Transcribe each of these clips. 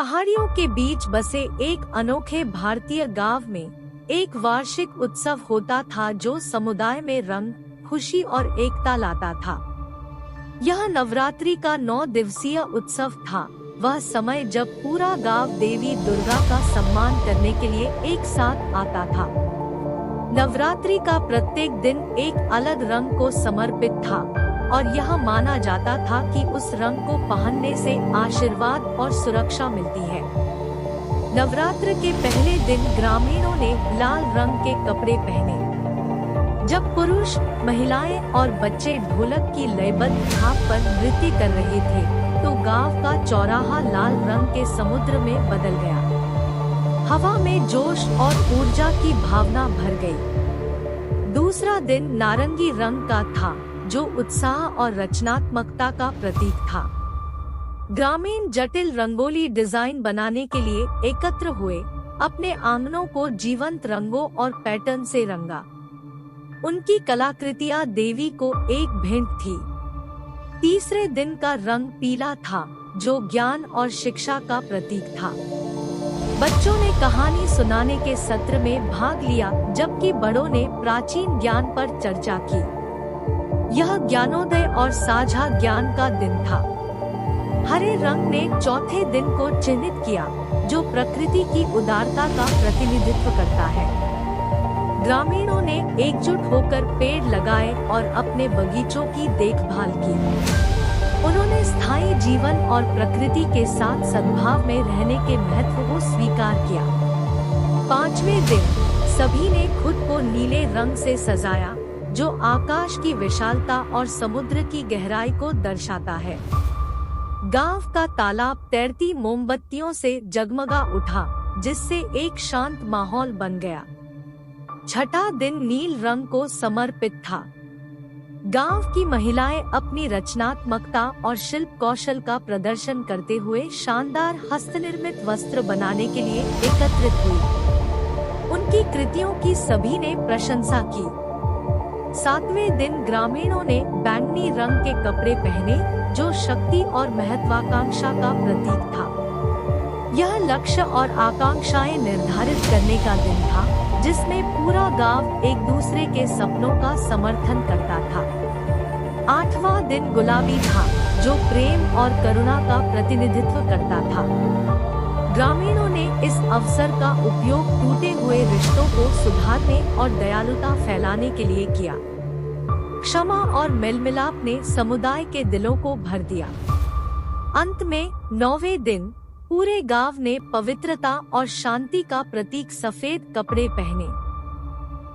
पहाड़ियों के बीच बसे एक अनोखे भारतीय गांव में एक वार्षिक उत्सव होता था जो समुदाय में रंग, खुशी और एकता लाता था। यह नवरात्रि का 9 दिवसीय उत्सव था। वह समय जब पूरा गांव देवी दुर्गा का सम्मान करने के लिए एक साथ आता था। नवरात्रि का प्रत्येक दिन एक अलग रंग को समर्पित था और यह माना जाता था कि उस रंग को पहनने से आशीर्वाद और सुरक्षा मिलती है। नवरात्र के पहले दिन ग्रामीणों ने लाल रंग के कपड़े पहने। जब पुरुष, महिलाएं और बच्चे ढोलक की लयबद्ध थाप पर नृत्य कर रहे थे, तो गांव का चौराहा लाल रंग के समुद्र में बदल गया। हवा में जोश और ऊर्जा की भावना भर गई। दूसरा दिन नारंगी रंग का था, जो उत्साह और रचनात्मकता का प्रतीक था। ग्रामीण जटिल रंगोली डिजाइन बनाने के लिए एकत्र हुए, अपने आंगनों को जीवंत रंगों और पैटर्न से रंगा। उनकी कलाकृतियां देवी को एक भेंट थी। तीसरे दिन का रंग पीला था, जो ज्ञान और शिक्षा का प्रतीक था। बच्चों ने कहानी सुनाने के सत्र में भाग लिया, जबकि बड़ों ने प्राचीन ज्ञान पर चर्चा की। यह ज्ञानोदय और साझा ज्ञान का दिन था। हरे रंग ने चौथे दिन को चिन्हित किया, जो प्रकृति की उदारता का प्रतिनिधित्व करता है। ग्रामीणों ने एकजुट होकर पेड़ लगाए और अपने बगीचों की देखभाल की। उन्होंने स्थायी जीवन और प्रकृति के साथ सद्भाव में रहने के महत्व को स्वीकार किया। पांचवें दिन सभी ने खुद को नीले रंग से सजाया, जो आकाश की विशालता और समुद्र की गहराई को दर्शाता है। गांव का तालाब तैरती मोमबत्तियों से जगमगा उठा, जिससे एक शांत माहौल बन गया। छठा दिन नील रंग को समर्पित था। गांव की महिलाएं अपनी रचनात्मकता और शिल्प कौशल का प्रदर्शन करते हुए शानदार हस्तनिर्मित वस्त्र बनाने के लिए एकत्रित हुई। उनकी कृतियों की सभी ने प्रशंसा की। सातवें दिन ग्रामीणों ने बैंगनी रंग के कपड़े पहने, जो शक्ति और महत्वाकांक्षा का प्रतीक था। यह लक्ष्य और आकांक्षाएं निर्धारित करने का दिन था, जिसमें पूरा गांव एक दूसरे के सपनों का समर्थन करता था। आठवां दिन गुलाबी था, जो प्रेम और करुणा का प्रतिनिधित्व करता था। ग्रामीणों ने इस अवसर का उपयोग टूटे हुए रिश्तों को सुधारने और दयालुता फैलाने के लिए किया। क्षमा और मेलमिलाप ने समुदाय के दिलों को भर दिया। अंत में 9वें दिन पूरे गांव ने पवित्रता और शांति का प्रतीक सफेद कपड़े पहने।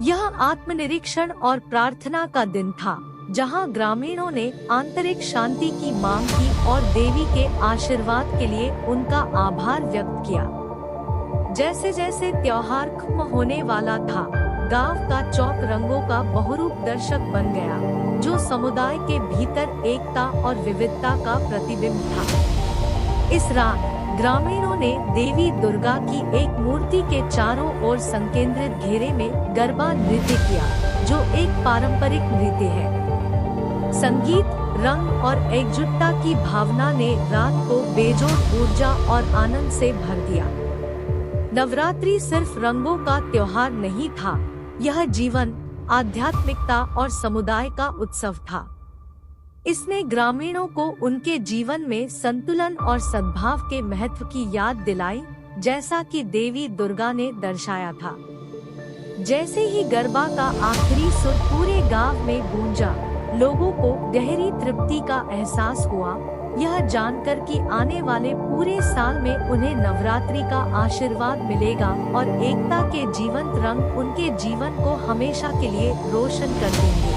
यह आत्मनिरीक्षण और प्रार्थना का दिन था, जहां ग्रामीणों ने आंतरिक शांति की मांग की और देवी के आशीर्वाद के लिए उनका आभार व्यक्त किया। जैसे जैसे त्योहार खत्म होने वाला था, गांव का चौक रंगों का बहुरूप दर्शक बन गया, जो समुदाय के भीतर एकता और विविधता का प्रतिबिंब था। इस रात ग्रामीणों ने देवी दुर्गा की एक मूर्ति के चारों ओर संकेंद्रित घेरे में गरबा नृत्य किया, जो एक पारंपरिक नृत्य है। संगीत, रंग और एकजुटता की भावना ने रात को बेजोड़ ऊर्जा और आनंद से भर दिया। नवरात्रि सिर्फ रंगों का त्योहार नहीं था, यह जीवन, आध्यात्मिकता और समुदाय का उत्सव था। इसने ग्रामीणों को उनके जीवन में संतुलन और सद्भाव के महत्व की याद दिलाई, जैसा कि देवी दुर्गा ने दर्शाया था। जैसे ही गरबा का आखिरी सुर पूरे गांव में गूंजा, लोगों को गहरी तृप्ति का एहसास हुआ, यह जानकर कि आने वाले पूरे साल में उन्हें नवरात्रि का आशीर्वाद मिलेगा और एकता के जीवंत रंग उनके जीवन को हमेशा के लिए रोशन कर देंगे।